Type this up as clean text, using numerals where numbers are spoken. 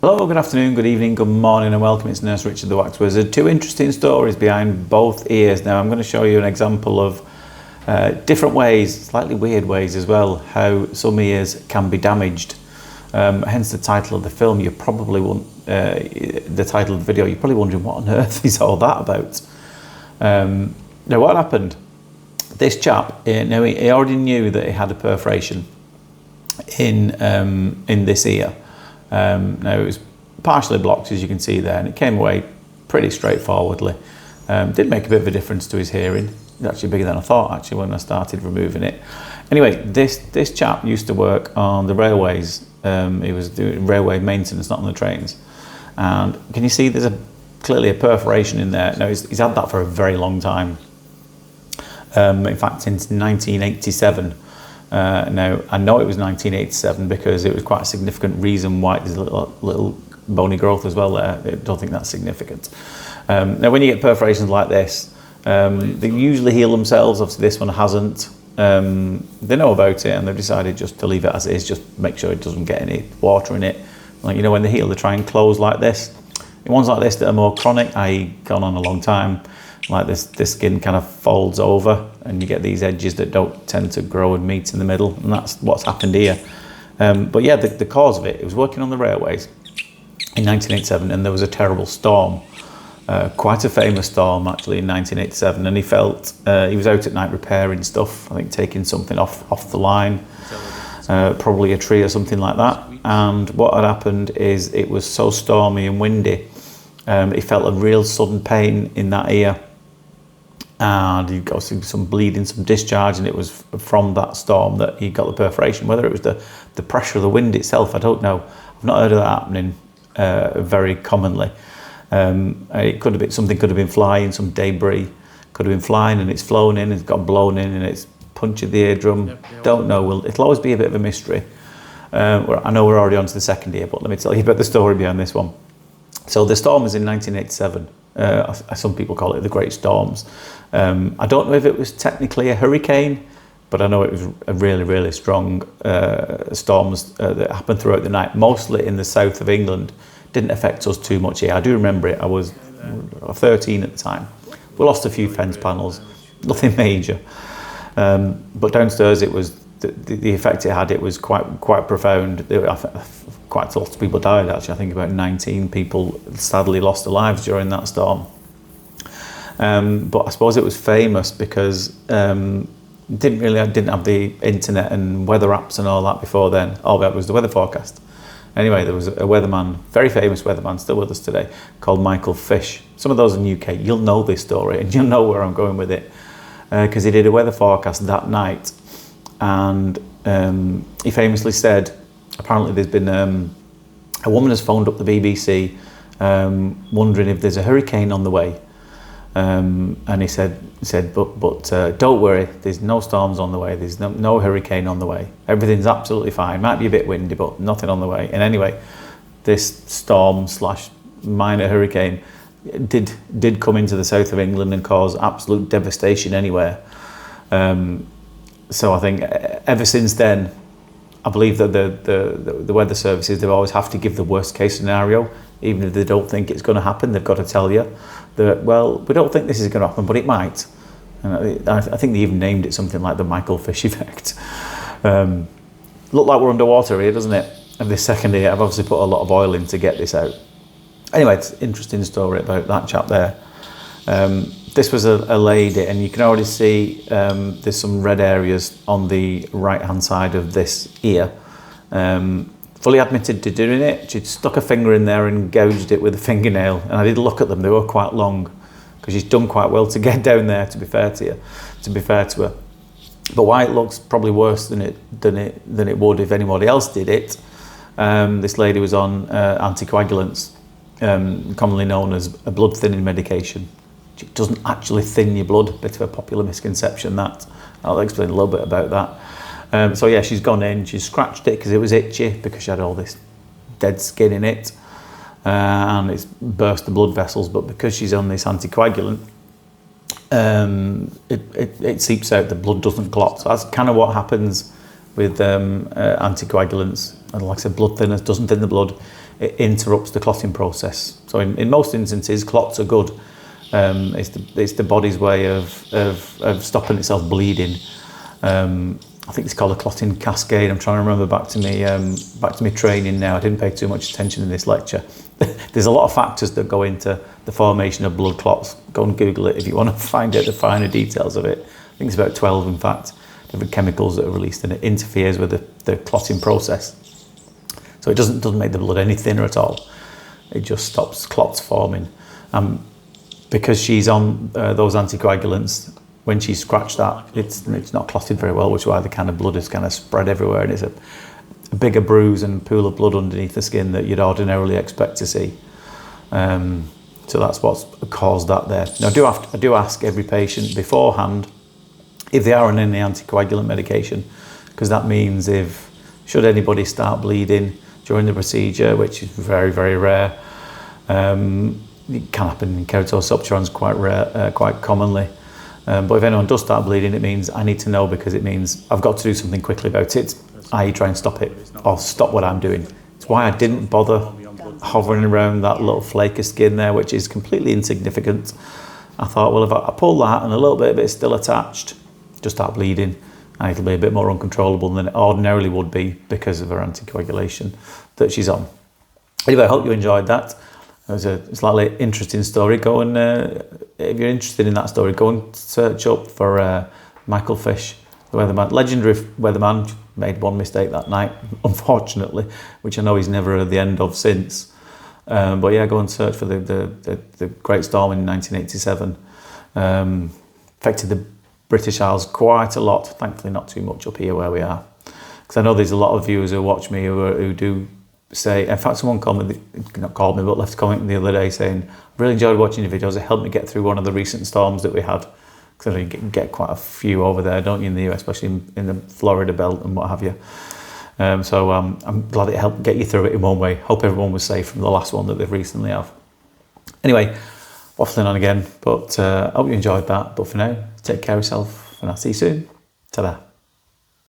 Hello, good afternoon, good evening, good morning and welcome. It's Nurse Richard the Wax Wizard. Two interesting stories behind both ears. Now I'm going to show you an example of different ways, slightly weird ways as well, how some ears can be damaged. Hence the title of the film. You probably won't, the title of the video, you're probably wondering what on earth is all that about. Now what happened? This chap, now he already knew that he had a perforation in this ear. Now it was partially blocked, as you can see there, and it came away pretty straightforwardly. Did make a bit of a difference to his hearing. It's actually bigger than I thought, actually, when I started removing it. Anyway, this chap used to work on the railways. He was doing railway maintenance, not on the trains. And can you see there's clearly a perforation in there? Now he's had that for a very long time. In fact, since 1987. Now, I know it was 1987 because it was quite a significant reason why there's a little bony growth as well there. I don't think that's significant. Now, when you get perforations like this, they usually heal themselves. Obviously, this one hasn't. They know about it and they've decided just to leave it as it is, just make sure it doesn't get any water in it. Like, you know, when they heal, they try and close like this. In ones like this that are more chronic, i.e. gone on a long time, like this skin kind of folds over and you get these edges that don't tend to grow and meet in the middle, and that's what's happened here. But yeah, the cause of it was working on the railways in 1987, and there was a terrible storm, quite a famous storm actually in 1987, and he felt he was out at night repairing stuff, I think taking something off the line, probably a tree or something like that, and what had happened is it was so stormy and windy, he felt a real sudden pain in that ear, and he got some bleeding, some discharge, and it was from that storm that he got the perforation. Whether it was the pressure of the wind itself, I don't know. I've not heard of that happening very commonly. It could have been something, could have been flying, some debris could have been flying, and it's flown in, it's got blown in, and it's punctured the eardrum. Yep. Don't know. Well, it'll always be a bit of a mystery. I know we're already on to the second ear, but let me tell you about the story behind this one. So the storm was in 1987. Some people call it the Great Storms. I don't know if it was technically a hurricane, but I know it was a really, really strong storms that happened throughout the night, mostly in the south of England. Didn't affect us too much here. I do remember it. I was 13 at the time. We lost a few fence panels, nothing major. But downstairs, it was the effect it had. It was quite profound. Quite a lot of people died, actually. I think about 19 people sadly lost their lives during that storm. But I suppose it was famous because didn't have the internet and weather apps and all that before then. All that was the weather forecast. Anyway, there was a weatherman, very famous weatherman, still with us today, called Michael Fish. Some of those in the UK, you'll know this story and you'll know where I'm going with it, because he did a weather forecast that night, and he famously said, apparently there's been a woman has phoned up the BBC wondering if there's a hurricane on the way, and he said but don't worry, there's no storms on the way, there's no hurricane on the way, everything's absolutely fine, might be a bit windy but nothing on the way. And anyway, this storm / minor hurricane did come into the south of England and cause absolute devastation anywhere. So I think ever since then, I believe that the weather services, they always have to give the worst case scenario, even if they don't think it's going to happen. They've got to tell you that, well, we don't think this is going to happen, but it might. And I think they even named it something like the Michael Fish effect. Look like we're underwater here, doesn't it? And this second ear, I've obviously put a lot of oil in to get this out. Anyway, it's an interesting story about that chap there. This was a lady, and you can already see there's some red areas on the right-hand side of this ear. Fully admitted to doing it. She'd stuck a finger in there and gouged it with a fingernail, and I did look at them. They were quite long, because she's done quite well to get down there, to be fair to her. But why it looks probably worse than it would if anybody else did it, this lady was on anticoagulants, commonly known as a blood thinning medication. It doesn't actually thin your blood, a bit of a popular misconception that. I'll explain a little bit about that. So yeah, she's gone in, she's scratched it because it was itchy, because she had all this dead skin in it, and it's burst the blood vessels, but because she's on this anticoagulant, it seeps out, the blood doesn't clot. So that's kind of what happens with anticoagulants. And like I said, blood thinners doesn't thin the blood. it interrupts the clotting process. So in most instances, clots are good. It's the body's way of stopping itself bleeding. I think it's called a clotting cascade. I'm trying to remember back to me training now. I didn't pay too much attention in this lecture. There's a lot of factors that go into the formation of blood clots. Go and Google it if you want to find out the finer details of it. I think it's about 12, in fact, different chemicals that are released, and it interferes with the clotting process. So it doesn't make the blood any thinner at all. It just stops clots forming. Because she's on those anticoagulants, when she scratched that, it's not clotted very well, which is why the kind of blood is kind of spread everywhere, and it's a bigger bruise and pool of blood underneath the skin that you'd ordinarily expect to see. So that's what's caused that there. Now, I do ask every patient beforehand if they are on any anticoagulant medication, because that means should anybody start bleeding during the procedure, which is very, very rare, it can happen in keratosopterons quite rare, quite commonly. But if anyone does start bleeding, it means I need to know, because it means I've got to do something quickly about it, i.e. try and stop it, or stop what I'm doing. It's why I didn't bother hovering around that little flake of skin there, which is completely insignificant. I thought, well, if I pull that and a little bit of it's still attached, just start bleeding, and it'll be a bit more uncontrollable than it ordinarily would be because of her anticoagulation that she's on. Anyway, I hope you enjoyed that. It was a slightly interesting story. Go and, if you're interested in that story, go and search up for Michael Fish, the weatherman, legendary weatherman. Made one mistake that night, unfortunately, which I know he's never heard the end of since. But yeah, go and search for the Great Storm in 1987. Affected the British Isles quite a lot. Thankfully, not too much up here where we are. Because I know there's a lot of viewers who watch me who do say, in fact, someone left a comment the other day saying, I really enjoyed watching your videos. It helped me get through one of the recent storms that we had. Because you get quite a few over there, don't you, in the US, especially in the Florida belt and what have you. So I'm glad it helped get you through it in one way. Hope everyone was safe from the last one that they've recently have. Anyway, waffling on again, but I hope you enjoyed that. But for now, take care of yourself, and I'll see you soon. Ta-da.